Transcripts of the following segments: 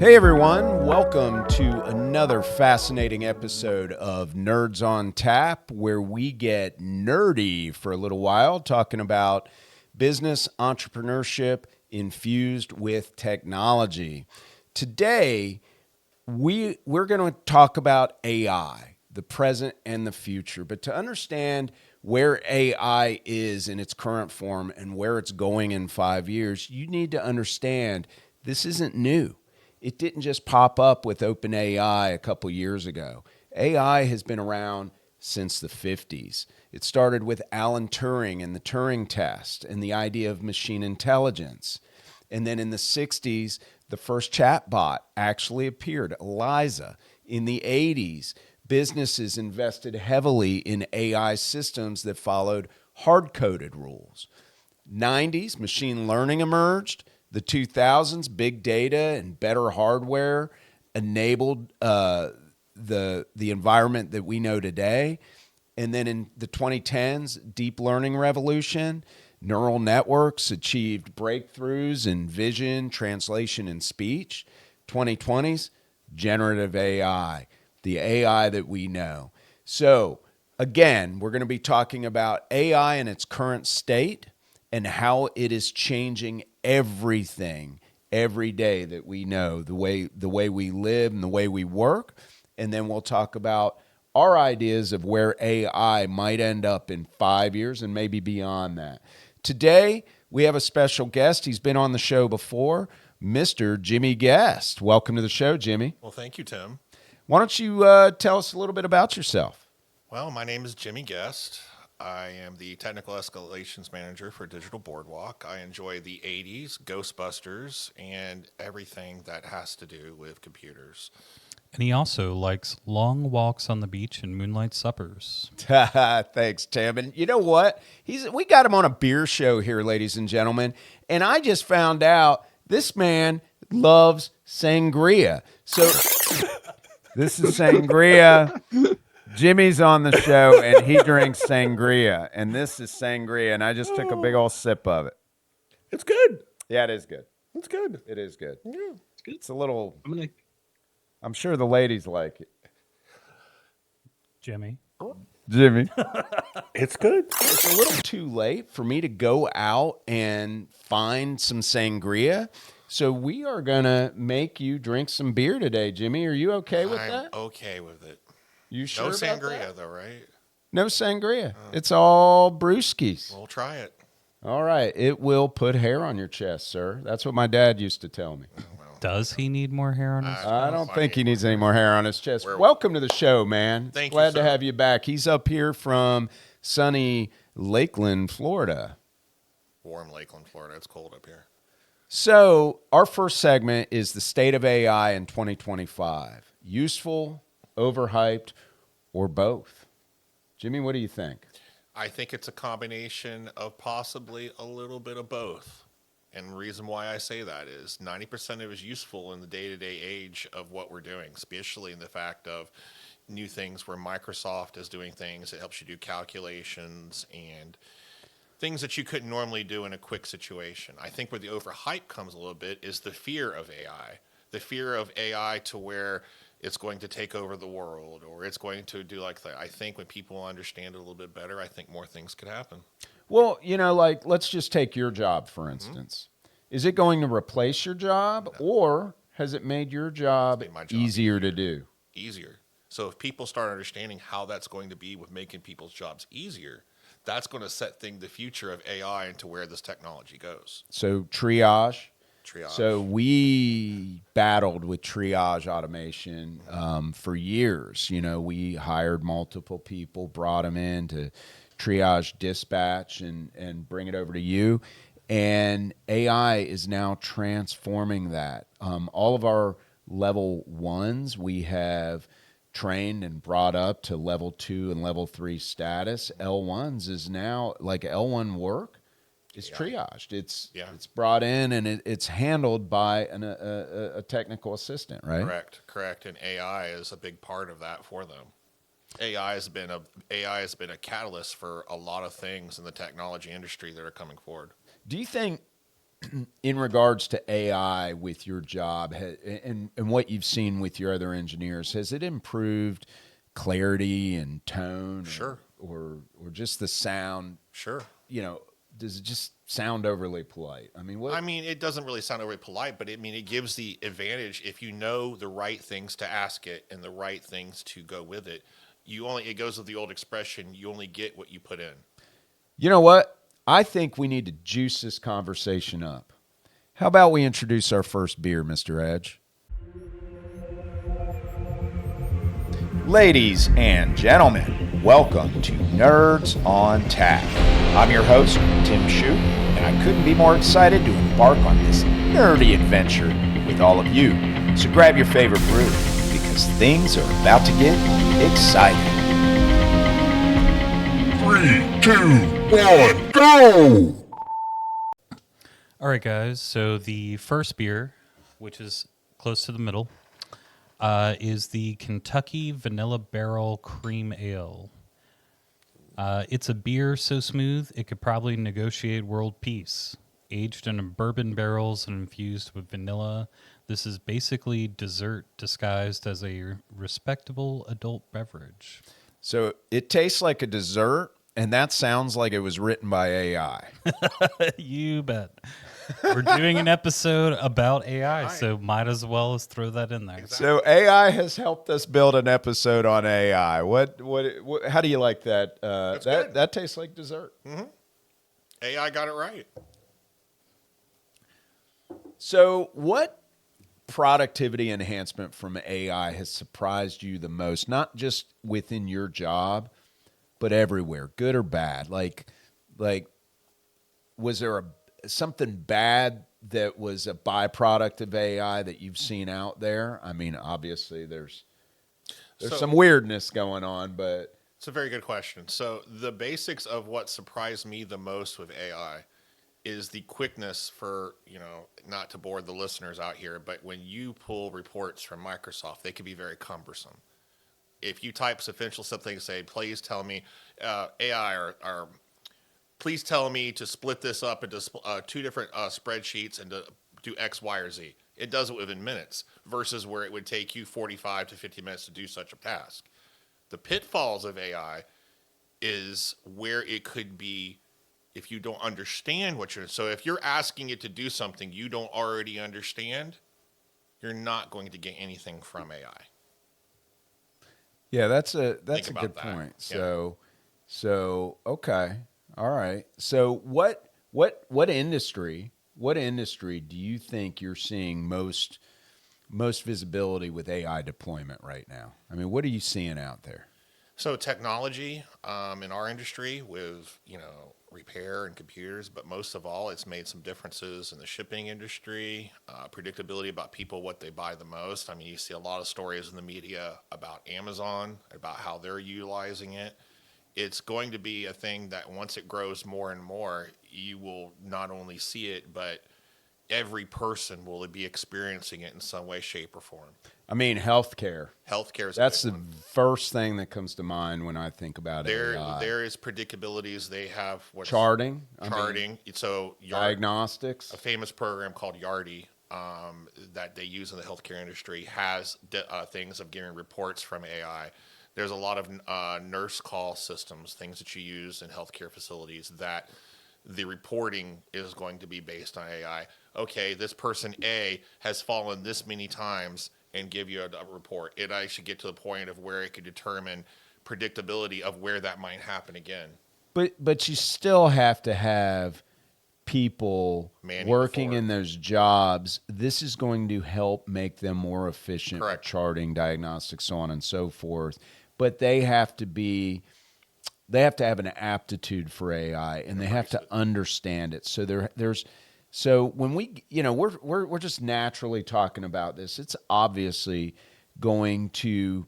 Hey everyone, welcome to another fascinating episode of Nerds on Tap, where we get nerdy for a little while, talking about business entrepreneurship infused with technology. Today, we're going to talk about AI, the present and the future. But to understand where AI is in its current form and where it's going in 5 years, you need to understand this isn't new. It didn't just pop up with OpenAI a couple years ago. AI has been around since the 50s. It started with Alan Turing and the Turing test and the idea of machine intelligence. And then in the 60s, the first chatbot actually appeared, Eliza. In the 80s, businesses invested heavily in AI systems that followed hard-coded rules. 90s, machine learning emerged. The 2000s, big data and better hardware enabled the environment that we know today. And then in the 2010s, deep learning revolution, neural networks achieved breakthroughs in vision, translation, and speech. 2020s, generative AI, the AI that we know. So again, we're going to be talking about AI in its current state and how it is changing everything every day that we know, the way we live and the way we work. And then we'll talk about our ideas of where AI might end up in 5 years and maybe beyond that. Today, we have a special guest. He's been on the show before, Mr. Jimmy Guest. Welcome to the show, Jimmy. Well, thank you, Tim. Why don't you tell us a little bit about yourself? Well, my name is Jimmy Guest. I am the Technical Escalations Manager for Digital Boardwalk. I enjoy the 80s, Ghostbusters, and everything that has to do with computers. And he also likes long walks on the beach and moonlight suppers. Thanks, Tim. And you know what? We got him on a beer show here, ladies and gentlemen. And I just found out this man loves sangria. So this is sangria. Jimmy's on the show, and he drinks sangria. And this is sangria, and I just took a big old sip of it. It's good. Yeah, it is good. It's good. It is good. Yeah, it's good. It's a little... I'm sure the ladies like it. Jimmy. Jimmy. It's good. It's a little too late for me to go out and find some sangria. So we are going to make you drink some beer today, Jimmy. Are you okay with that? I'm okay with it. You sure No about sangria, that? though, right? No sangria. It's all brewskis. We'll try it. All right. It will put hair on your chest, sir. That's what my dad used to tell me. Does he need more hair on his chest? I don't think he needs any more hair on his chest. Where- Welcome to the show, man. Thank you, Glad to sir. have you back. He's up here from sunny Lakeland, Florida. Warm Lakeland, Florida. It's cold up here. So our first segment is the state of AI in 2025. Useful, overhyped, or both? Jimmy, what do you think? I think it's a combination of possibly a little bit of both. And the reason why I say that is 90% of it is useful in the day-to-day age of what we're doing, especially in the fact of new things where Microsoft is doing things. It helps you do calculations and things that you couldn't normally do in a quick situation. I think where the overhype comes a little bit is the fear of AI. The fear of AI to where it's going to take over the world or it's going to do like that. I think when people understand it a little bit better, I think more things could happen. Well, like, let's just take your job, for instance. Is it going to replace your job, or has it made your job, made my job easier to do? Easier. So if people start understanding how that's going to be with making people's jobs easier, that's going to set the future of AI into where this technology goes. So triage. Triage. So we battled with triage automation for years. We hired multiple people, brought them in to triage dispatch and bring it over to you. And AI is now transforming that. All of our level ones we have trained and brought up to level 2 and level 3 status. L1s is now, like L1 work, is triaged. It's brought in and it's handled by a technical assistant, right? Correct. And AI is a big part of that for them. AI has been a catalyst for a lot of things in the technology industry that are coming forward. Do you think in regards to AI with your job and what you've seen with your other engineers, has it improved clarity and tone? Sure. Or just the sound? Sure. Does it just sound overly polite? I mean, what? I mean, it doesn't really sound overly polite, but it gives the advantage if you know the right things to ask it and the right things to go with it. It goes with the old expression, you only get what you put in. You know what? I think we need to juice this conversation up. How about we introduce our first beer, Mr. Edge? Ladies and gentlemen, welcome to Nerds on Tap. I'm your host, Tim Shoup, and I couldn't be more excited to embark on this nerdy adventure with all of you. So grab your favorite brew, because things are about to get exciting. 3, 2, 1, go! All right, guys. So the first beer, which is close to the middle, is the Kentucky Vanilla Barrel Cream Ale. It's a beer so smooth it could probably negotiate world peace. Aged in bourbon barrels and infused with vanilla, this is basically dessert disguised as a respectable adult beverage. So it tastes like a dessert, and that sounds like it was written by AI. You bet. We're doing an episode about AI, so might as well as throw that in there. So AI has helped us build an episode on AI. What how do you like that? That tastes like dessert. Mm-hmm. AI got it right. So what productivity enhancement from AI has surprised you the most? Not just within your job, but everywhere, good or bad? Like was there something bad that was a byproduct of AI that you've seen out there? I mean, obviously there's some weirdness going on, but it's a very good question. So the basics of what surprised me the most with AI is the quickness for, not to bore the listeners out here, but when you pull reports from Microsoft, they can be very cumbersome. If you type sufficient something, say, please tell me, AI or please tell me to split this up into two different spreadsheets and to do X, Y, or Z. It does it within minutes versus where it would take you 45 to 50 minutes to do such a task. The pitfalls of AI is where it could be if you don't understand what you're... So if you're asking it to do something you don't already understand, you're not going to get anything from AI. yeah, that's a good that. point. Yeah. So okay. All right. So what industry do you think you're seeing most visibility with AI deployment right now? I mean, what are you seeing out there? So technology in our industry with, repair and computers, but most of all, it's made some differences in the shipping industry, predictability about people, what they buy the most. I mean, you see a lot of stories in the media about Amazon, about how they're utilizing it. It's going to be a thing that once it grows more and more, you will not only see it, but every person will be experiencing it in some way, shape, or form. I mean, healthcare. Healthcare is That's a the big one. first thing that comes to mind when I think about AI. There is predictabilities. They have Charting. So diagnostics. A famous program called Yardi that they use in the healthcare industry has things of giving reports from AI. There's a lot of nurse call systems, things that you use in healthcare facilities that the reporting is going to be based on AI. Okay, this person A has fallen this many times and give you a report. It actually get to the point of where it could determine predictability of where that might happen again. But you still have to have people working in those jobs. This is going to help make them more efficient at charting, diagnostics, so on and so forth. But they have to have an aptitude for AI, and they have to understand it. So when we're just naturally talking about this, it's obviously going to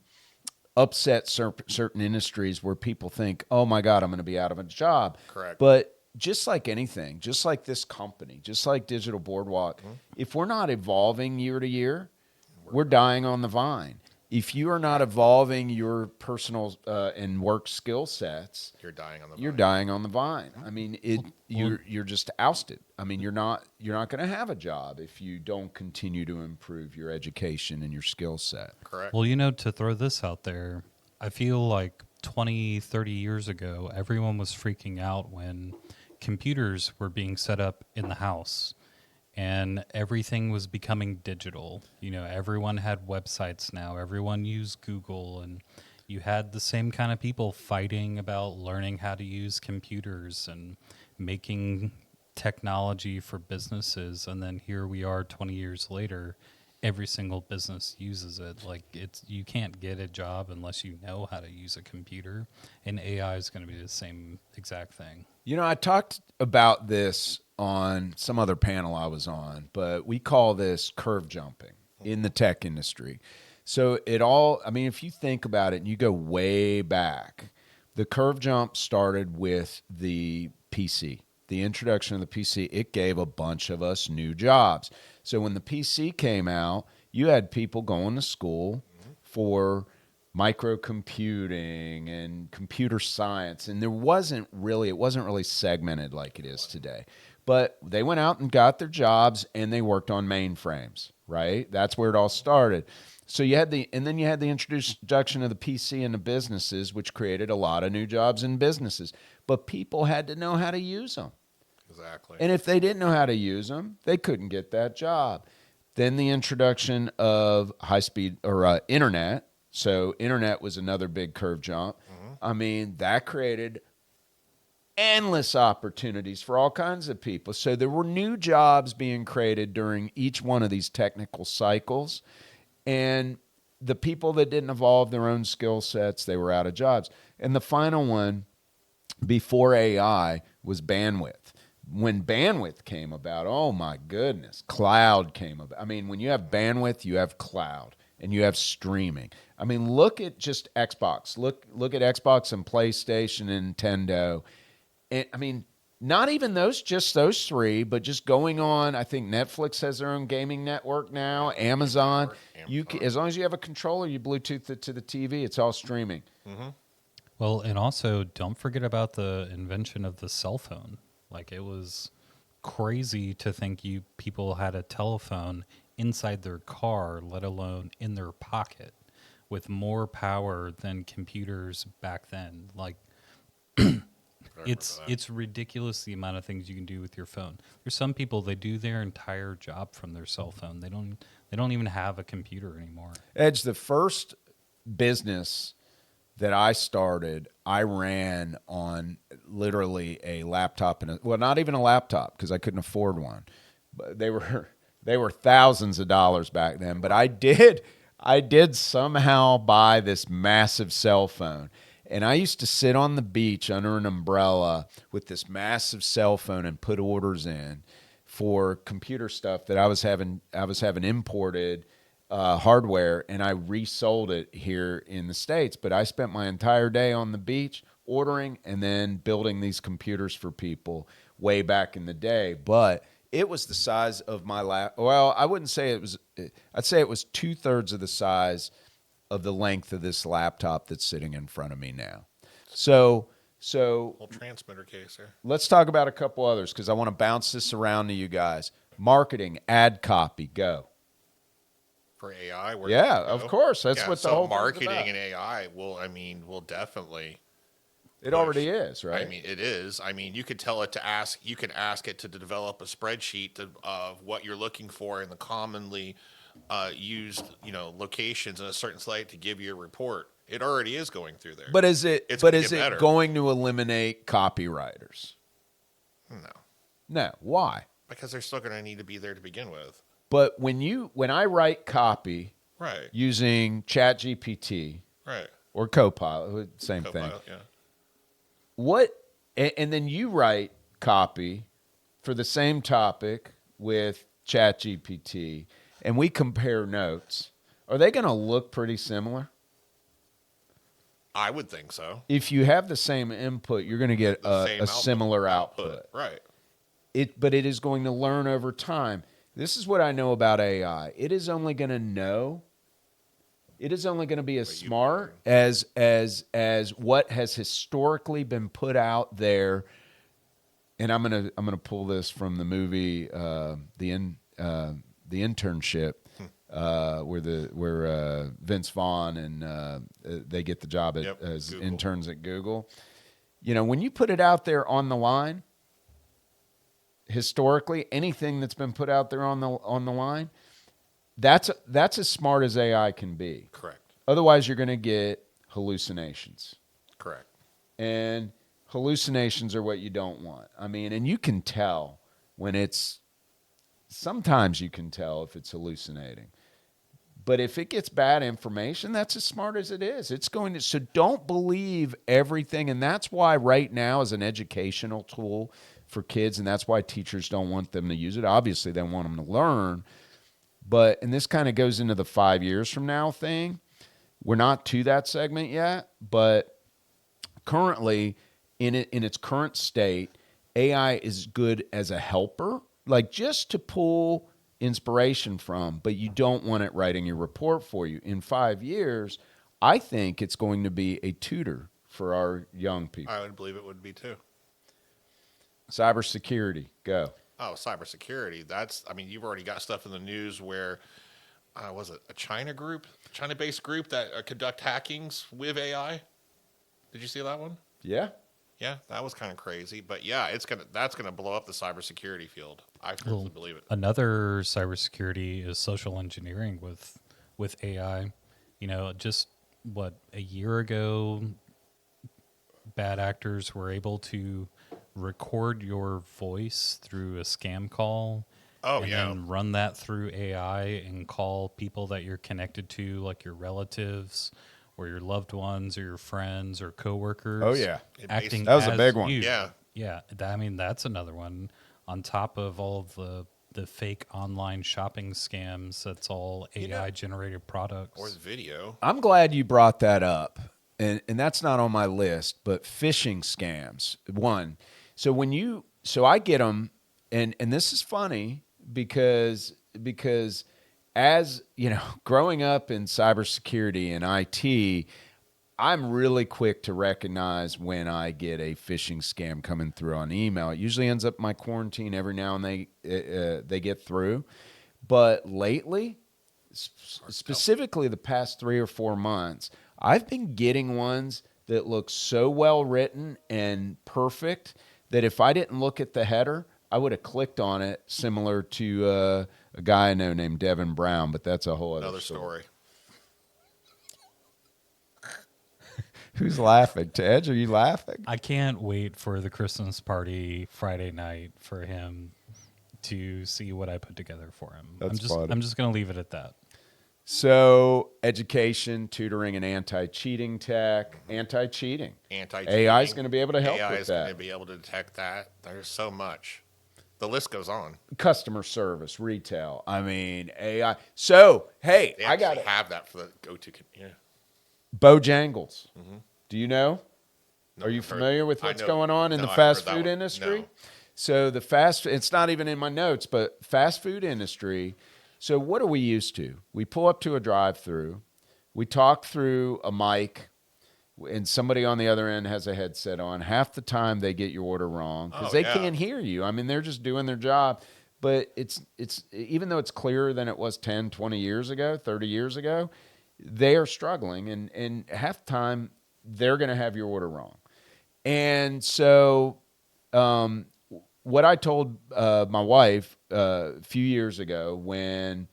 upset certain industries where people think, oh my God, I'm going to be out of a job. Correct. But just like anything, just like this company, just like Digital Boardwalk, if we're not evolving year to year, we're dying on the vine. if you are not evolving your personal and work skill sets, You're dying on the you're vine. dying on the vine. I mean, you're just ousted. I mean, you're not going to have a job if you don't continue to improve your education and your skill set. Correct. Well, to throw this out there, I feel like 20, 30 years ago, everyone was freaking out when computers were being set up in the house and everything was becoming digital. Everyone had websites now. Everyone used Google, and you had the same kind of people fighting about learning how to use computers and making technology for businesses. And then here we are 20 years later, every single business uses it. Like, you can't get a job unless you know how to use a computer, and AI is going to be the same exact thing. I talked about this on some other panel I was on, but we call this curve jumping in the tech industry. So if you think about it and you go way back, the curve jump started with the PC. The introduction of the PC, it gave a bunch of us new jobs. So when the PC came out, you had people going to school for microcomputing and computer science, and it wasn't really segmented like it is today. But they went out and got their jobs, and they worked on mainframes, right? That's where it all started. So you had the introduction of the PC into businesses, which created a lot of new jobs in businesses. But people had to know how to use them. Exactly. And if they didn't know how to use them, they couldn't get that job. Then the introduction of high-speed or internet. So internet was another big curve jump. I mean, that created endless opportunities for all kinds of people. So there were new jobs being created during each one of these technical cycles. And the people that didn't evolve their own skill sets, they were out of jobs. And the final one before AI was bandwidth. When bandwidth came about, oh my goodness, cloud came about. I mean, when you have bandwidth, you have cloud and you have streaming. I mean, look at just Xbox. Look at Xbox and PlayStation and Nintendo. And I mean, not even just those three, but just going on. I think Netflix has their own gaming network now. Amazon. As long as you have a controller, you Bluetooth it to the TV. It's all streaming. Well, and also don't forget about the invention of the cell phone. Like, it was crazy to think people had a telephone inside their car, let alone in their pocket, with more power than computers back then. Like, it's ridiculous the amount of things you can do with your phone. There's some people, they do their entire job from their cell phone. They don't even have a computer anymore. Edge, the first business that I started, I ran on literally a laptop not even a laptop because I couldn't afford one. But they were thousands of dollars back then. But I did somehow buy this massive cell phone. And I used to sit on the beach under an umbrella with this massive cell phone and put orders in for computer stuff that I was having imported hardware, and I resold it here in the States. But I spent my entire day on the beach ordering and then building these computers for people way back in the day. But it was the size of my Well, I wouldn't say it was. I'd say it was 2/3 of the size of the length of this laptop that's sitting in front of me now. So Whole transmitter case here. let's talk about a couple others because I want to bounce this around to you guys. Marketing, ad copy, go. For AI, Yeah, of course. That's what the whole thing's marketing about. and AI will definitely. It already is, right? I mean, it is. I mean, you could tell it to ask. You can ask it to develop a spreadsheet of what you're looking for in the commonly used, locations in a certain site to give you a report. It already is going through there. But is it? It's But gonna is get it better. going to eliminate copywriters? No, No. Why? because they're still going to need to be there to begin with. But when I write copy Right. using ChatGPT Right. or Copilot, same thing. Copilot, yeah. And then you write copy for the same topic with ChatGPT, and we compare notes. Are they going to look pretty similar? I would think so. If you have the same input, you're going to get The same a similar output. Right. But it is going to learn over time. This is what I know about AI. It is only going to know It is only going to be as But you smart as what has historically been put out there. And I'm gonna pull this from the movie the Internship, where Vince Vaughn and they get the job as Google. interns at Google. You know, when you put it out there on the line, historically, anything that's been put out there on the line, that's as smart as AI can be. Correct. Otherwise, you're going to get hallucinations. Correct. And hallucinations are what you don't want. I mean, and you can tell when sometimes you can tell if it's hallucinating. But if it gets bad information, that's as smart as it is. It's going to, so don't believe everything. And that's why right now as an educational tool for kids, and that's why teachers don't want them to use it. Obviously, they want them to learn. But, and this kind of goes into the 5 years from now thing. We're not to that segment yet, but currently in its current state, AI is good as a helper, like just to pull inspiration from, but you don't want it writing your report for you. In 5 years, I think it's going to be a tutor for our young people. I would believe it would be too. Cybersecurity, go. Oh, cybersecurity. You've already got stuff in the news where, was it a China-based group that conduct hackings with AI? Did you see that one? Yeah. Yeah, that was kind of crazy. But yeah, that's gonna blow up the cybersecurity field. I firmly believe it. Another cybersecurity is social engineering with AI. You know, just a year ago, bad actors were able to record your voice through a scam call. Oh, and yeah. then run that through AI and call people that you're connected to, like your relatives or your loved ones or your friends or coworkers. Oh, yeah. Acting That was a as big one. you. Yeah. Yeah. That's another one on top of all of the fake online shopping scams. That's all AI generated products. Or the video. I'm glad you brought that up. And that's not on my list, but phishing scams. One. So I get them, and this is funny because as you know, growing up in cybersecurity and IT, I'm really quick to recognize when I get a phishing scam coming through on email. It usually ends up in my quarantine every now and they get through. But lately, specifically the past 3 or 4 months, I've been getting ones that look so well written and perfect that if I didn't look at the header, I would have clicked on it, similar to a guy I know named Devin Brown, but that's a whole other story. Who's laughing? Tej, are you laughing? I can't wait for the Christmas party Friday night for him to see what I put together for him. That's funny. I'm just going to leave it at that. So, education, tutoring, and anti-cheating tech. Anti-cheating. AI is going to be able to help AI with is that. going to be able to detect that. There's so much. The list goes on. Customer service, retail. I mean, AI. So, hey, They I got actually have that for the go-to. Yeah. Bojangles. Mm-hmm. Do you know? No, Are you I've heard- familiar with I what's know- going on in no, the I've fast heard that food one. industry? No. So it's not even in my notes, but fast food industry. So what are we used to? We pull up to a drive-thru, we talk through a mic, and somebody on the other end has a headset on. Half the time they get your order wrong because they can't hear you. I mean, they're just doing their job. But it's even though it's clearer than it was 10, 20 years ago, 30 years ago, they are struggling. And half the time they're going to have your order wrong. And so what I told my wife a few years ago when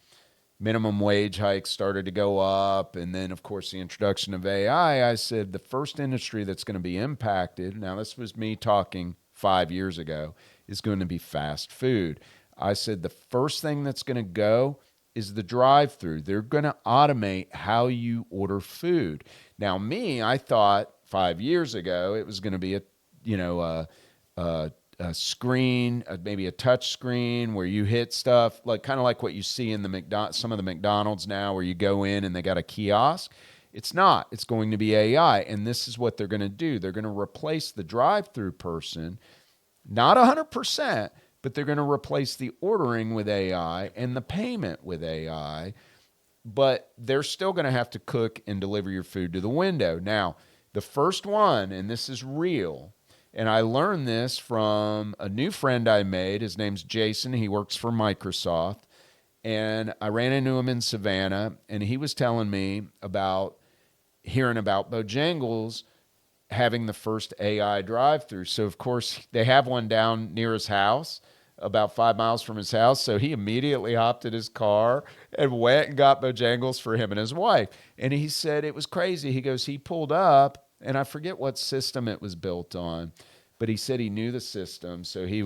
minimum wage hikes started to go up, and then, of course, the introduction of AI, I said the first industry that's going to be impacted, now this was me talking 5 years ago, is going to be fast food. I said the first thing that's going to go is the drive-thru. They're going to automate how you order food. Now, I thought 5 years ago it was going to be a screen, maybe a touch screen where you hit stuff, like kind of like what you see in some of the McDonald's now, where you go in and they got a kiosk. It's not. It's going to be AI, and this is what they're going to do. They're going to replace the drive-thru person, not 100%. But they're going to replace the ordering with AI and the payment with AI. but they're still going to have to cook and deliver your food to the window. Now, the first one, and this is real, and I learned this from a new friend I made. His name's Jason. He works for Microsoft. And I ran into him in Savannah, and he was telling me about hearing about Bojangles having the first AI drive-thru. So, of course, they have one down near his house, about 5 miles from his house. So he immediately hopped in his car and went and got Bojangles for him and his wife. And he said it was crazy. He goes, he pulled up, and I forget what system it was built on, but he said he knew the system. So he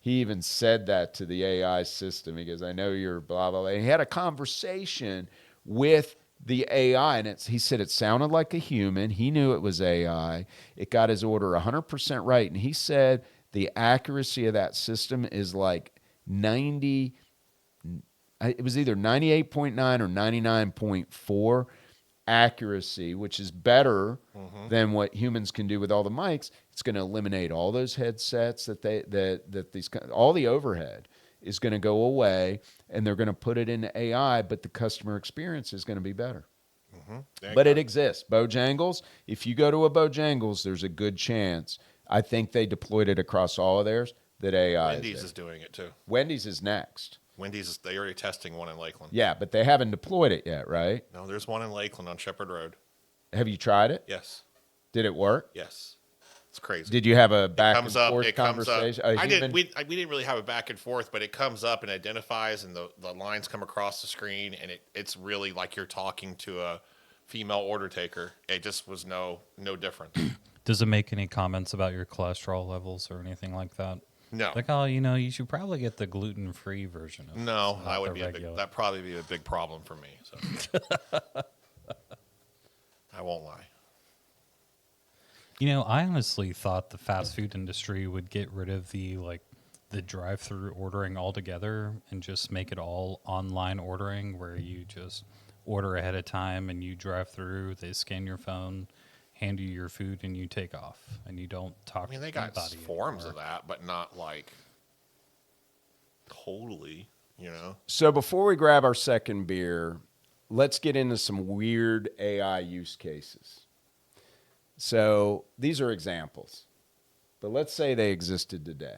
even said that to the AI system. He goes, I know you're blah, blah, blah. And he had a conversation with the AI, and he said it sounded like a human. He knew it was AI. It got his order 100% right. And he said the accuracy of that system is like 90, it was either 98.9 or 99.4 accuracy, which is better than what humans can do with all the mics. It's going to eliminate all those headsets all the overhead is going to go away, and they're going to put it into AI, but the customer experience is going to be better. But it exists. Bojangles, if you go to a Bojangles, there's a good chance. I think they deployed it across all of theirs that AI Wendy's is doing it too. Wendy's is next. Wendy's, they're already testing one in Lakeland. Yeah, but they haven't deployed it yet, right? No, there's one in Lakeland on Shepherd Road. Have you tried it? Yes. Did it work? Yes. It's crazy. Did you have a back and It forth comes conversation? up. We didn't really have a back and forth, but it comes up and identifies, and the lines come across the screen, and it's really like you're talking to a female order taker. It just was no different. Does it make any comments about your cholesterol levels or anything like that? No. Like, oh, you should probably get the gluten-free version of No, this, that not would the be regular. that'd probably be a big problem for me. So I won't lie. I honestly thought the fast food industry would get rid of the drive-through ordering altogether and just make it all online ordering, where you just order ahead of time and you drive through, they scan your phone, hand you your food, and you take off, and you don't talk. I mean, they got anybody forms anymore. of that, but not like totally. So before we grab our second beer, let's get into some weird AI use cases. So these are examples, but let's say they existed today.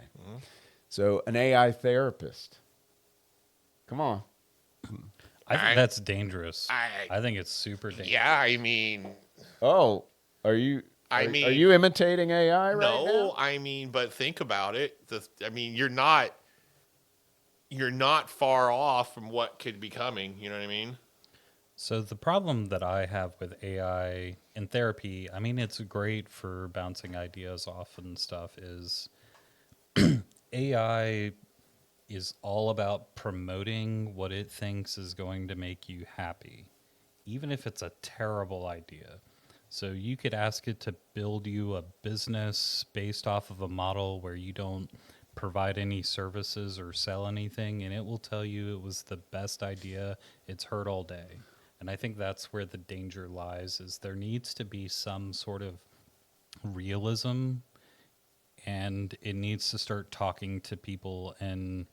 So an AI therapist. Come on. I think that's dangerous. I think it's super dangerous. Yeah, I mean, Oh, are you imitating AI right now? no, I mean, but think about it. You're not far off from what could be coming. You know what I mean? So the problem that I have with AI in therapy, I mean, it's great for bouncing ideas off and stuff, is AI is all about promoting what it thinks is going to make you happy, even if it's a terrible idea. So you could ask it to build you a business based off of a model where you don't provide any services or sell anything, and it will tell you it was the best idea it's heard all day. And I think that's where the danger lies, is there needs to be some sort of realism, and it needs to start talking to people in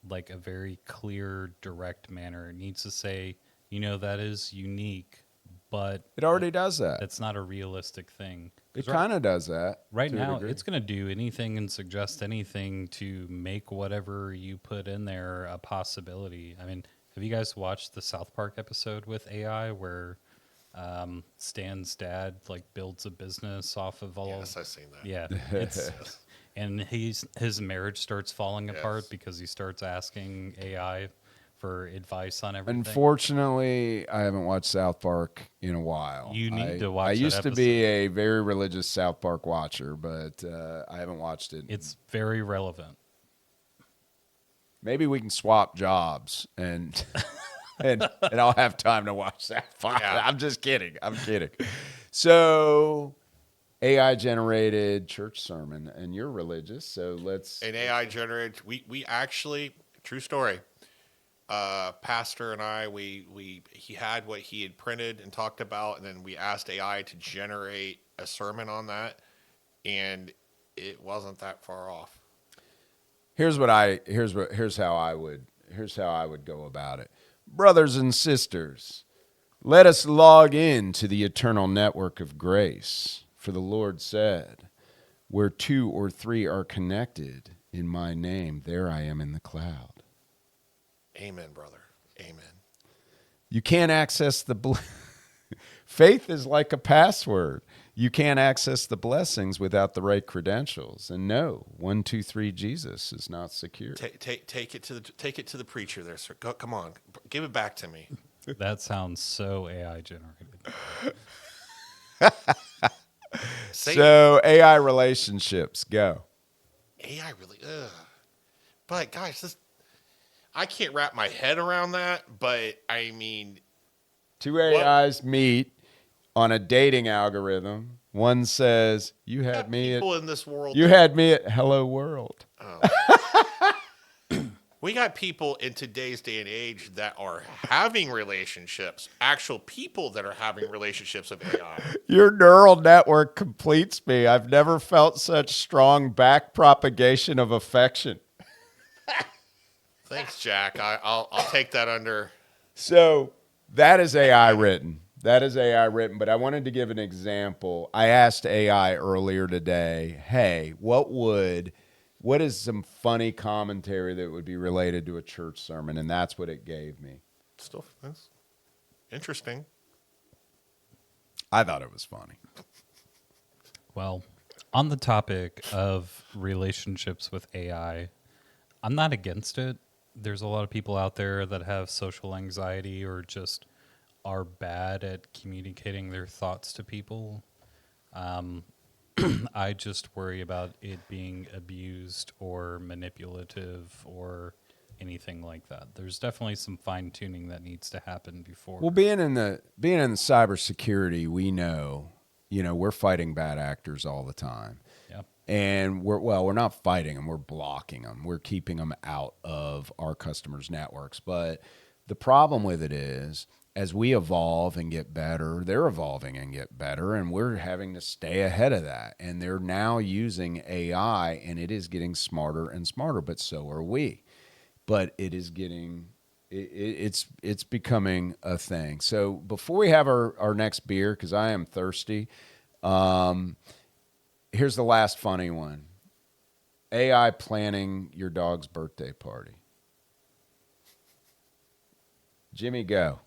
like a very clear, direct manner. It needs to say, that is unique, but It already does that. that's not a realistic thing. It kind of does that. Right to a now, degree. it's going to do anything and suggest anything to make whatever you put in there a possibility. I mean, have you guys watched the South Park episode with AI where Stan's dad builds a business off of all? Yes, I've seen that. Yeah, it's and his marriage starts falling apart Yes. because he starts asking AI for advice on everything. Unfortunately, I haven't watched South Park in a while. You need to watch I that used to be a very religious South Park watcher, but I haven't watched it. It's very relevant. Maybe we can swap jobs and and I'll have time to watch South Park. Yeah. I'm just kidding. I'm kidding. So AI generated church sermon, and you're religious, so let's. An AI generated. We actually, true story. Pastor and I, he had what he had printed and talked about, and then we asked AI to generate a sermon on that, and it wasn't that far off. Here's how I would go about it. Brothers and sisters, let us log in to the eternal network of grace. For the Lord said, where 2 or 3 are connected in my name, there I am in the cloud. Amen, brother. Amen. You can't access the faith is like a password. You can't access the blessings without the right credentials. And no, 1, 2, 3 Jesus is not secure. Take it to the preacher there, sir. Come on, give it back to me. That sounds so AI generated. So AI relationships, go. AI really, but guys, I can't wrap my head around that. But I mean, 2 AIs meet on a dating algorithm. One says, "You had me at people in this world. you had me at Hello World." We got people in today's day and age that are having relationships, actual people that are having relationships with AI. Your neural network completes me. I've never felt such strong back propagation of affection. Thanks, Jack. I'll take that under. So that is AI written. That is AI written, but I wanted to give an example. I asked AI earlier today, hey, what is some funny commentary that would be related to a church sermon? And that's what it gave me. Still, that's interesting. I thought it was funny. Well, on the topic of relationships with AI, I'm not against it. There's a lot of people out there that have social anxiety or just are bad at communicating their thoughts to people. I just worry about it being abused or manipulative or anything like that. There's definitely some fine tuning that needs to happen before. Well, being in the cybersecurity, we know, we're fighting bad actors all the time. Yeah. And we're not fighting them, we're blocking them. We're keeping them out of our customers' networks. But the problem with it is, as we evolve and get better, they're evolving and get better, and we're having to stay ahead of that. And they're now using AI, and it is getting smarter and smarter, but so are we. But it is getting, it's becoming a thing. So before we have our next beer, because I am thirsty, here's the last funny one. AI planning your dog's birthday party. Jimmy, go.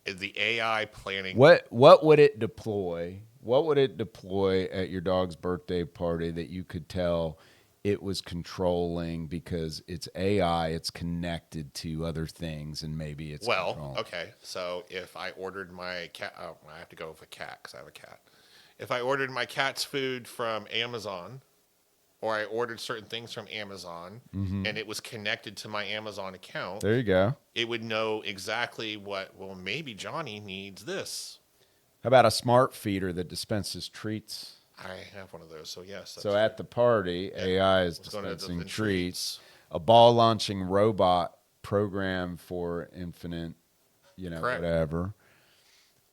Is the AI planning? What would it deploy? What would it deploy at your dog's birthday party that you could tell it was controlling because it's AI, it's connected to other things, and maybe it's controlling? Okay. So if I ordered my cat, I have to go with a cat because I have a cat. If I ordered my cat's food from Amazon, or I ordered certain things from Amazon, and it was connected to my Amazon account, There you go. it would know exactly maybe Johnny needs this. How about a smart feeder that dispenses treats? I have one of those, so yes. So at the party, AI is It's gonna dispensing the treats. A ball launching robot program for infinite, Correct. whatever.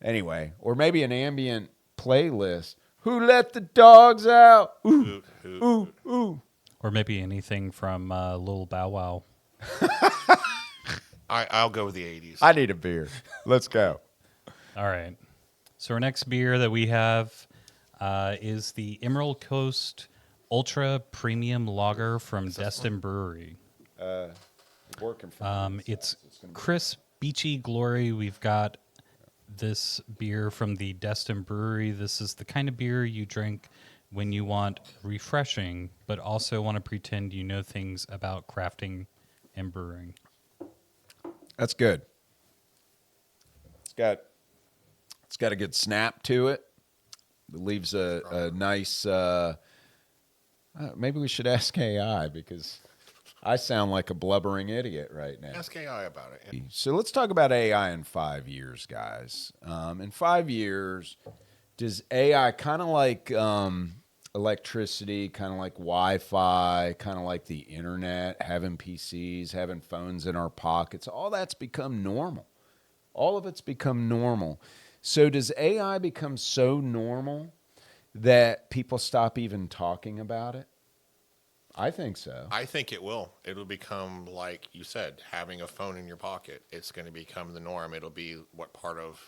Anyway, or maybe an ambient playlist. Who let the dogs out? Ooh, ooh, ooh. Or maybe anything from Lil Bow Wow. I'll go with the 80s. I need a beer. Let's go. All right. So our next beer that we have is the Emerald Coast Ultra Premium Lager from Destin Brewery. Working for me. It's crisp, beachy glory. We've got this beer from the Destin Brewery. This is the kind of beer you drink when you want refreshing, but also want to pretend you know things about crafting and brewing. That's good. It's got a good snap to it. It leaves a nice. Maybe we should ask AI because I sound like a blubbering idiot right now. Ask AI about it. So let's talk about AI in 5 years, guys. In 5 years, does AI kind of like electricity, kind of like Wi-Fi, kind of like the internet, having PCs, having phones in our pockets, all that's become normal. All of it's become normal. So does AI become so normal that people stop even talking about it? I think so. I think it will. It'll become, like you said, having a phone in your pocket. It's going to become the norm. It'll be what part of.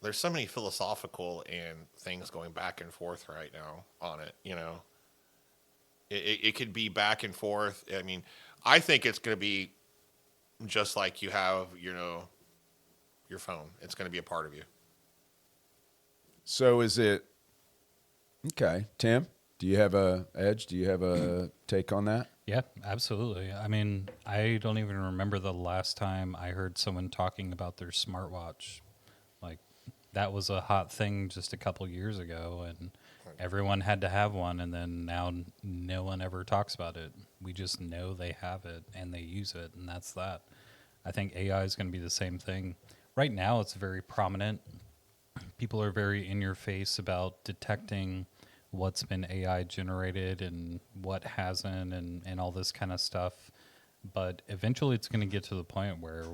There's so many philosophical and things going back and forth right now on it. It could be back and forth. I mean, I think it's going to be just like you have, your phone. It's going to be a part of you. So is it okay, Tim? Do you have a edge? Do you have a take on that? Yeah, absolutely. I mean, I don't even remember the last time I heard someone talking about their smartwatch. Like, that was a hot thing just a couple years ago, and everyone had to have one, and then now no one ever talks about it. We just know they have it, and they use it, and that's that. I think AI is going to be the same thing. Right now, it's very prominent. People are very in your face about detecting what's been AI generated and what hasn't and all this kind of stuff. But eventually it's going to get to the point where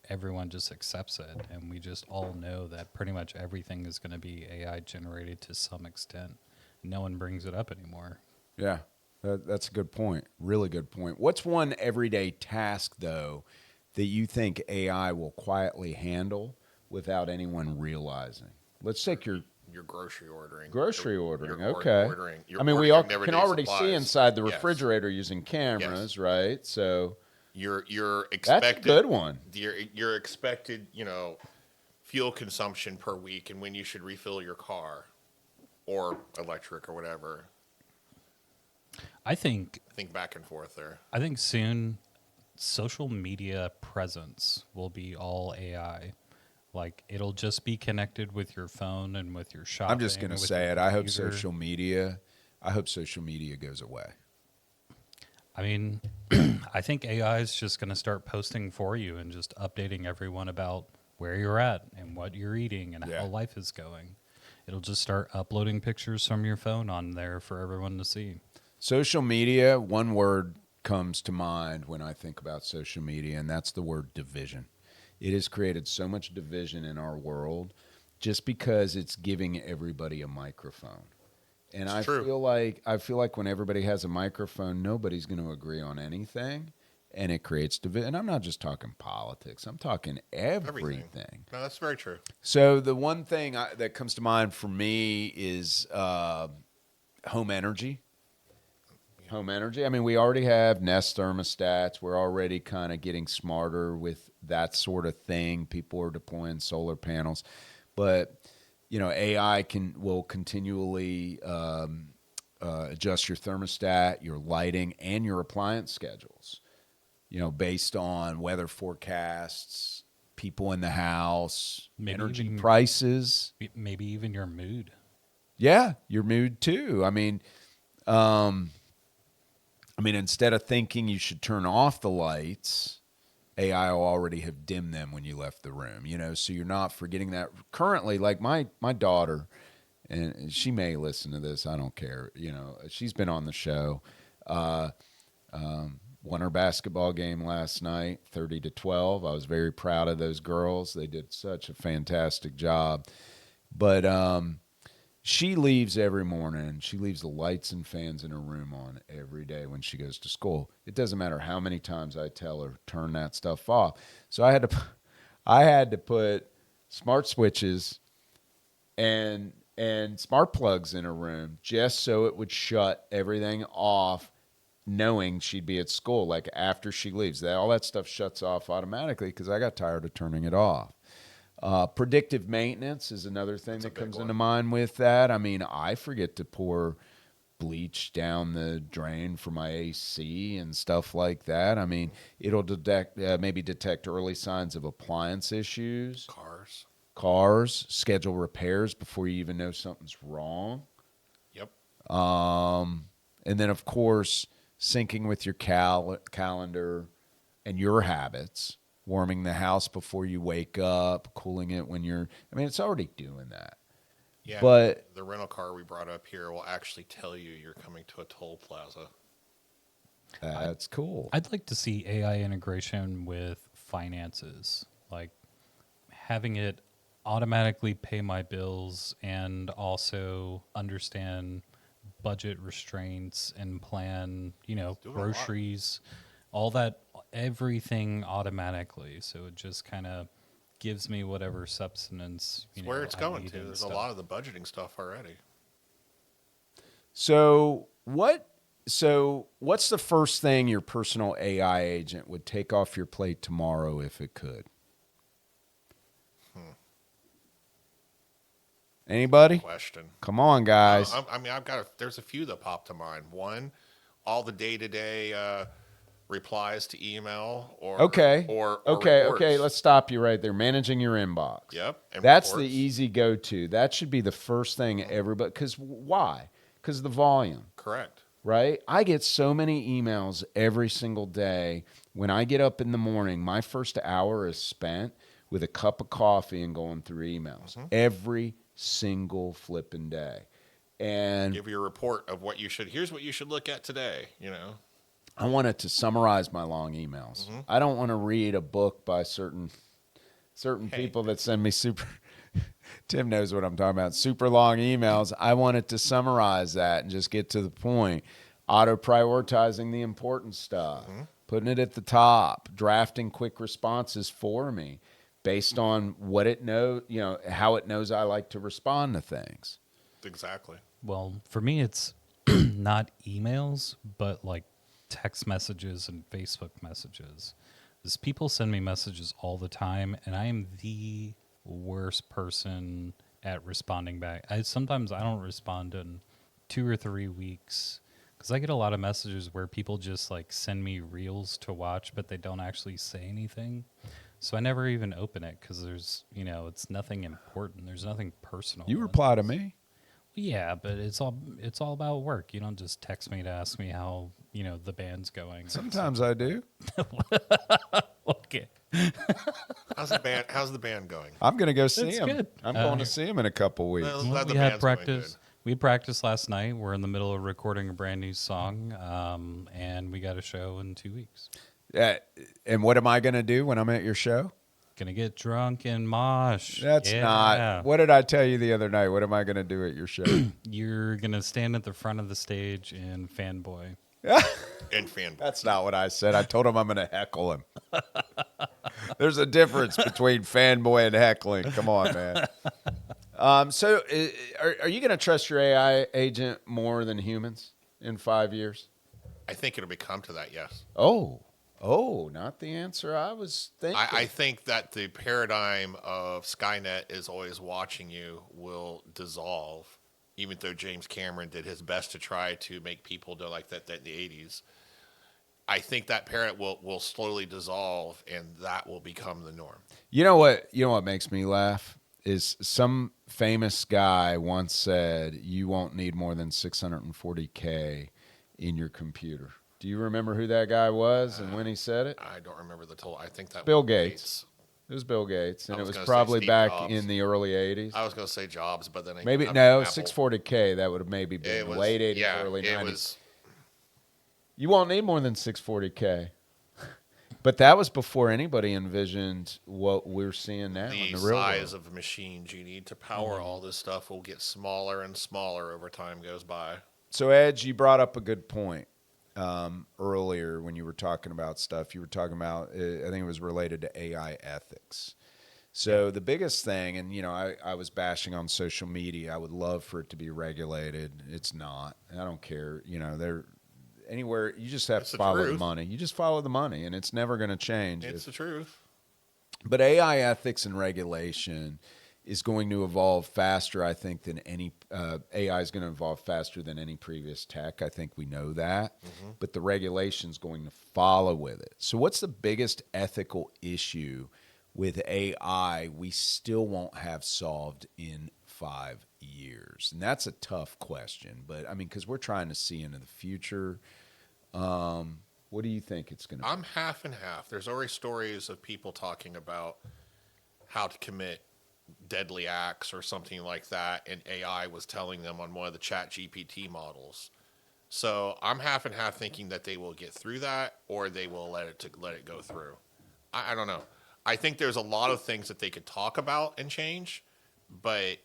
everyone just accepts it, and we just all know that pretty much everything is going to be AI generated to some extent. No one brings it up anymore. Yeah, that's a good point. Really good point. What's one everyday task, though, that you think AI will quietly handle without anyone realizing? Let's take your grocery ordering. Okay. I mean, we all can already see inside the refrigerator using cameras, right? So you're expected. That's a good one. Your expected, fuel consumption per week, and when you should refill your car, or electric or whatever. I think back and forth there. I think soon social media presence will be all AI. Like, it'll just be connected with your phone and with your shopping. I'm just going to say it. I hope social media goes away. I mean, I think AI is just going to start posting for you and just updating everyone about where you're at and what you're eating and how life is going. It'll just start uploading pictures from your phone on there for everyone to see. Social media, one word comes to mind when I think about social media, and that's the word division. It has created so much division in our world just because it's giving everybody a microphone. And I feel like when everybody has a microphone, nobody's going to agree on anything, and it creates division. And I'm not just talking politics. I'm talking everything. No, that's very true. So the one thing that comes to mind for me is home energy. Home energy. I mean, we already have Nest thermostats. We're already kind of getting smarter with that sort of thing. People are deploying solar panels, but AI will continually adjust your thermostat, your lighting, and your appliance schedules. Based on weather forecasts, people in the house, energy prices, maybe even your mood. Yeah, your mood too. I mean, instead of thinking you should turn off the lights, AI will already have dimmed them when you left the room, so you're not forgetting that. Currently, like my daughter, and she may listen to this, I don't care, she's been on the show, won her basketball game last night, 30-12. I was very proud of those girls. They did such a fantastic job. But she leaves every morning. She leaves the lights and fans in her room on every day when she goes to school. It doesn't matter how many times I tell her, turn that stuff off. So I had to put smart switches and smart plugs in her room just so it would shut everything off, knowing she'd be at school. Like after she leaves, all that stuff shuts off automatically because I got tired of turning it off. Predictive maintenance is another thing that comes into mind with that. I mean, I forget to pour bleach down the drain for my AC and stuff like that. I mean, it'll maybe detect early signs of appliance issues. Cars, schedule repairs before you even know something's wrong. Yep. And then, of course, syncing with your calendar and your habits. Warming the house before you wake up, cooling it when it's already doing that. Yeah, but the rental car we brought up here will actually tell you you're coming to a toll plaza. That's cool. I'd like to see AI integration with finances, like having it automatically pay my bills and also understand budget restraints and plan, Doing a lot. groceries, all that, everything automatically. So it just kind of gives me whatever substance. It's where it's I going need to. and There's stuff. a lot of the budgeting stuff already. So what's the first thing your personal AI agent would take off your plate tomorrow if it could? Anybody? Question. Come on, guys. There's a few that pop to mind. One, all the day-to-day replies to email or Okay. or okay. reports. Let's stop you right there. Managing your inbox. Yep. And That's the reports. easy go-to. That should be the first thing everybody. Because why? Because of the volume. Correct. Right? I get so many emails every single day. When I get up in the morning, my first hour is spent with a cup of coffee and going through emails every single flipping day. And Give you a report of here's what you should look at today, I want it to summarize my long emails. I don't want to read a book by certain people that send me Tim knows what I'm talking about. Super long emails. I want it to summarize that and just get to the point. Auto prioritizing the important stuff, putting it at the top, drafting quick responses for me based on what it knows, how it knows I like to respond to things. Exactly. Well, for me, it's not emails, but like text messages and Facebook messages. Because people send me messages all the time, and I am the worst person at responding back. Sometimes I don't respond in 2 or 3 weeks because I get a lot of messages where people just like send me reels to watch, but they don't actually say anything. So I never even open it because there's, it's nothing important. There's nothing personal. You reply to me. Yeah, but it's all about work. You don't just text me to ask me how, the band's going. Sometimes I do. Okay. How's the band going? I'm going to go see That's him. good. I'm going to see him in a couple weeks. Well, Well, glad the we had band's going practice. good. We practiced last night. We're in the middle of recording a brand new song, and we got a show in 2 weeks. And what am I going to do when I'm at your show? Gonna get drunk and mosh. That's Yeah. not. What did I tell you the other night? What am I going to do at your show? You're gonna stand at the front of the stage and fanboy. And fanboy. That's not what I said. I told him I'm going to heckle him. There's a difference between fanboy and heckling. Come on, man. So are you going to trust your AI agent more than humans in 5 years? I think it'll become to that, yes. Oh, not the answer I was thinking. I think that the paradigm of Skynet is always watching you will dissolve, even though James Cameron did his best to try to make people do like that in the 80s. I think that paradigm will slowly dissolve, and that will become the norm. You know what makes me laugh is some famous guy once said you won't need more than 640K in your computer. Do you remember who that guy was and when he said it? I don't remember the total. I think that Bill was Gates. It was Bill Gates, and I it was was gonna say probably Steve back Jobs. in the early 80s. I was going to say Jobs, but then Maybe I no, Apple. 640K. That would have maybe been It was late 80s, yeah, early it 90s. was. You won't need more than 640K. But that was before anybody envisioned what we're seeing now in The the real size world. of machines you need to power all this stuff will get smaller and smaller over time goes by. So, Edge, you brought up a good point earlier when you were talking about stuff. You were talking about, I think it was related to AI ethics. So the biggest thing, and I was bashing on social media. I would love for it to be regulated. It's not. I don't care. They're anywhere. You just have It's to the follow the truth. money. You just follow the money, and it's never going to change. It's the truth. But AI ethics and regulation is going to evolve faster, I think, than any AI is going to evolve faster than any previous tech. I think we know that. But the regulation is going to follow with it. So what's the biggest ethical issue with AI we still won't have solved in 5 years? And that's a tough question. But, because we're trying to see into the future. What do you think it's going to be? I'm half and half. There's already stories of people talking about how to commit deadly acts or something like that, and AI was telling them on one of the ChatGPT models. So I'm half and half thinking that they will get through that, or they will let it go through. I don't know. I think there's a lot of things that they could talk about and change, but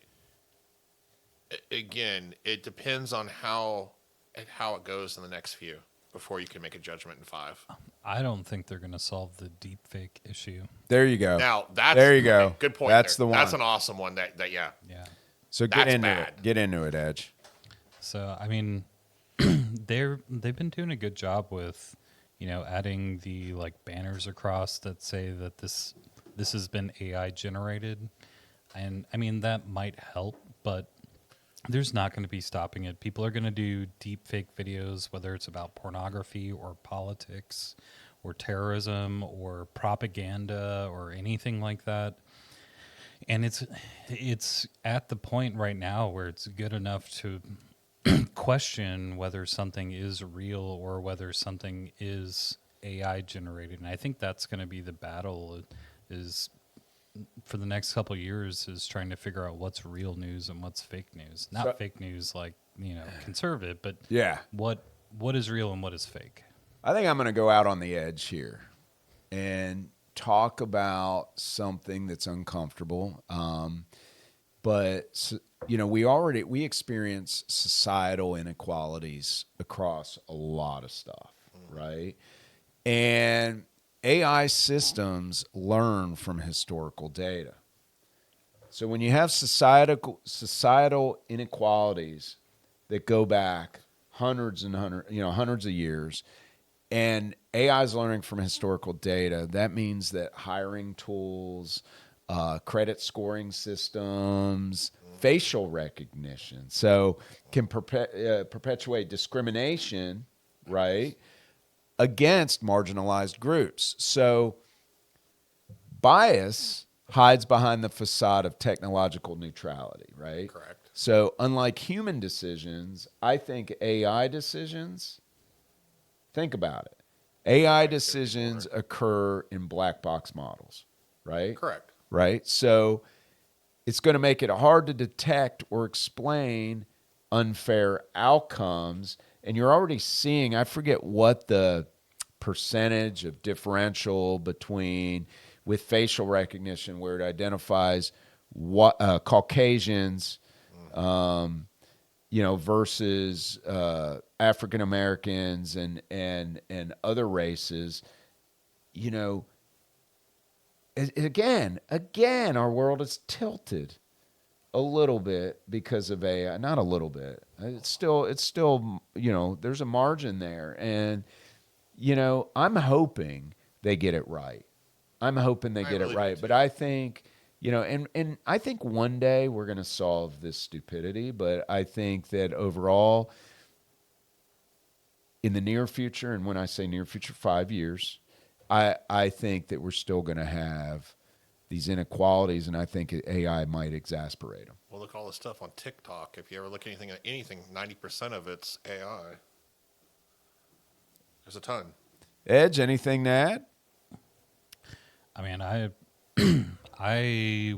Again, it depends on how it goes in the next few before you can make a judgment in 5. I don't think they're going to solve the deep fake issue. There you go. Now that's there you go. Good point. That's there. the one. That's an awesome one. That yeah. Yeah. So get That's into bad. it. Get into it, Edge. So I mean, they've been doing a good job with, adding the like banners across that say that this has been AI generated, and I mean that might help, but there's not going to be stopping it. People are going to do deep fake videos, whether it's about pornography or politics or terrorism or propaganda or anything like that. And it's at the point right now where it's good enough to question whether something is real or whether something is AI generated. And I think that's going to be the battle is for the next couple of years, is trying to figure out what's real news and what's fake news. Not fake news like, conservative, but Yeah. what is real and what is fake. I think I'm going to go out on the edge here and talk about something that's uncomfortable. But we experience societal inequalities across a lot of stuff, right? And AI systems learn from historical data. So when you have societal inequalities that go back hundreds of years, and AI is learning from historical data, that means that hiring tools, credit scoring systems, facial recognition, so can perpetuate discrimination, right, against marginalized groups. So bias hides behind the facade of technological neutrality, right? Correct. So unlike human decisions, I think AI decisions, think about it. AI decisions occur in black box models, right? Correct. Right? So it's going to make it hard to detect or explain unfair outcomes. And you're already seeing, I forget what the percentage of differential between with facial recognition where it identifies what Caucasians, versus African Americans and other races. Again, our world is tilted a little bit because of AI. Not a little bit. It's still, there's a margin there. And, I'm hoping they get it right. I'm hoping they get it right. But I think, and I think one day we're going to solve this stupidity. But I think that overall, in the near future, and when I say near future, 5 years, I think that we're still going to have these inequalities, and I think AI might exasperate them. Well, look at all the stuff on TikTok. If you ever look at anything, 90% of it's AI. There's a ton. Edge, anything to add? I mean, I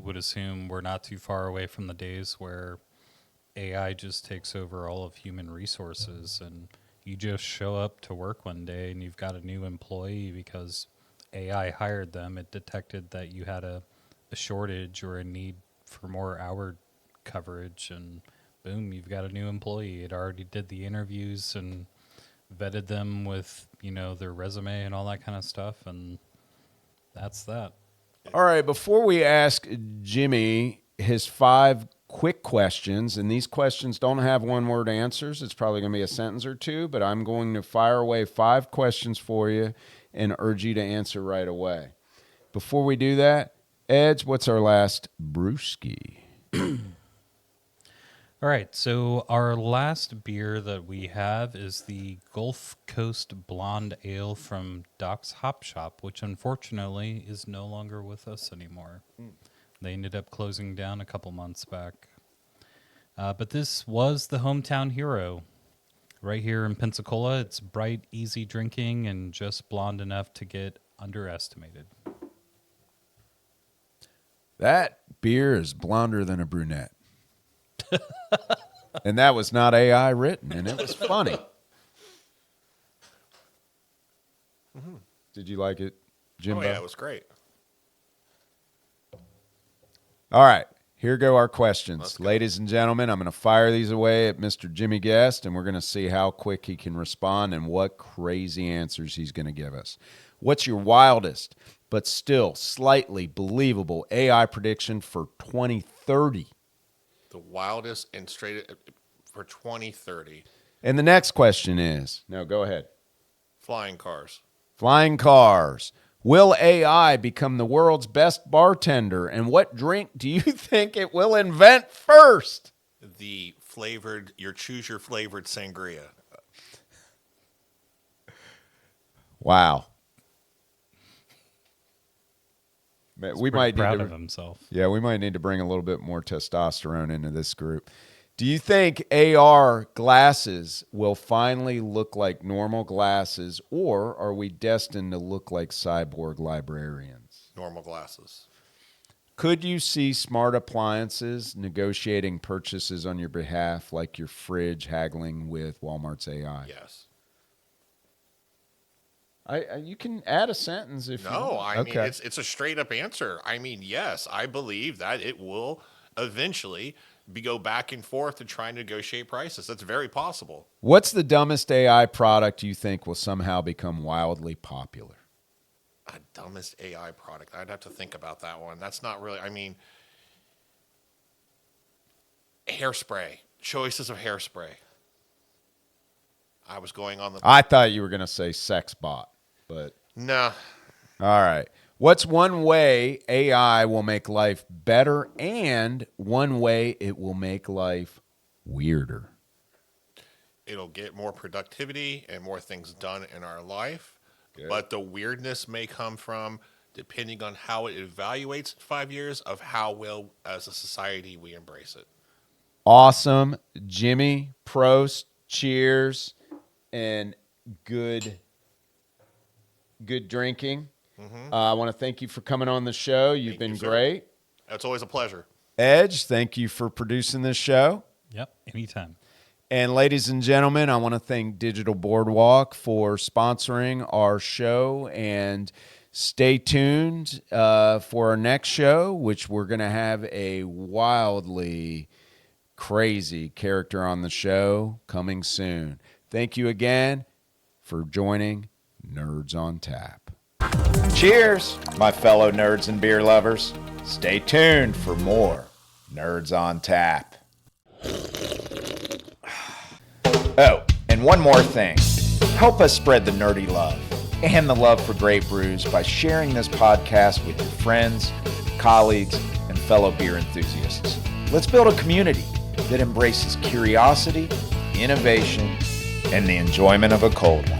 would assume we're not too far away from the days where AI just takes over all of human resources, and you just show up to work one day and you've got a new employee because AI hired them. It detected that you had a shortage or a need for more hour coverage, and boom, you've got a new employee. It already did the interviews and vetted them with, their resume and all that kind of stuff, and that's that. All right, before we ask Jimmy his 5 quick questions, and these questions don't have one-word answers. It's probably going to be a sentence or two, but I'm going to fire away 5 questions for you and urge you to answer right away. Before we do that, Edge, what's our last brewski? All right, so our last beer that we have is the Gulf Coast Blonde Ale from Doc's Hop Shop, which unfortunately is no longer with us anymore. They ended up closing down a couple months back. But this was the hometown hero. Right here in Pensacola, it's bright, easy drinking, and just blonde enough to get underestimated. That beer is blonder than a brunette. And that was not AI written, and it was funny. Did you like it, Jimbo? Oh, yeah, it was great. All right. Here go our questions. Ladies and gentlemen, I'm going to fire these away at Mr. Jimmy Guest, and we're going to see how quick he can respond and what crazy answers he's going to give us. What's your wildest, but still slightly believable AI prediction for 2030? The wildest and straight for 2030. And the next question is, no, go ahead. Flying cars. Flying cars. Will AI become the world's best bartender? And what drink do you think it will invent first? Choose your flavored sangria. Wow. He's We might proud need of to, himself. yeah, we might need to bring a little bit more testosterone into this group. Do you think AR glasses will finally look like normal glasses, or are we destined to look like cyborg librarians? Normal glasses. Could you see smart appliances negotiating purchases on your behalf, like your fridge haggling with Walmart's AI? Yes. You can add a sentence if you No, want. I mean, it's a straight up answer. I mean, yes, I believe that it will eventually go back and forth to try and negotiate prices. That's very possible. What's the dumbest AI product you think will somehow become wildly popular? A dumbest AI product. I'd have to think about that one. That's not really, I mean, hairspray. Choices of hairspray. I was going on the... I thought you were going to say sex bot, but... Nah. All right. What's one way AI will make life better and one way it will make life weirder? It'll get more productivity and more things done in our life. Good. But the weirdness may come from, depending on how it evaluates in 5 years, of how well as a society we embrace it. Awesome. Jimmy, Prost, cheers, and good drinking. I want to thank you for coming on the show. You've been great. It's always a pleasure. Edge, thank you for producing this show. Yep, anytime. And ladies and gentlemen, I want to thank Digital Boardwalk for sponsoring our show. And stay tuned for our next show, which we're going to have a wildly crazy character on the show coming soon. Thank you again for joining Nerds on Tap. Cheers, my fellow nerds and beer lovers. Stay tuned for more Nerds on Tap. Oh, and one more thing. Help us spread the nerdy love and the love for great brews by sharing this podcast with your friends, colleagues, and fellow beer enthusiasts. Let's build a community that embraces curiosity, innovation, and the enjoyment of a cold one.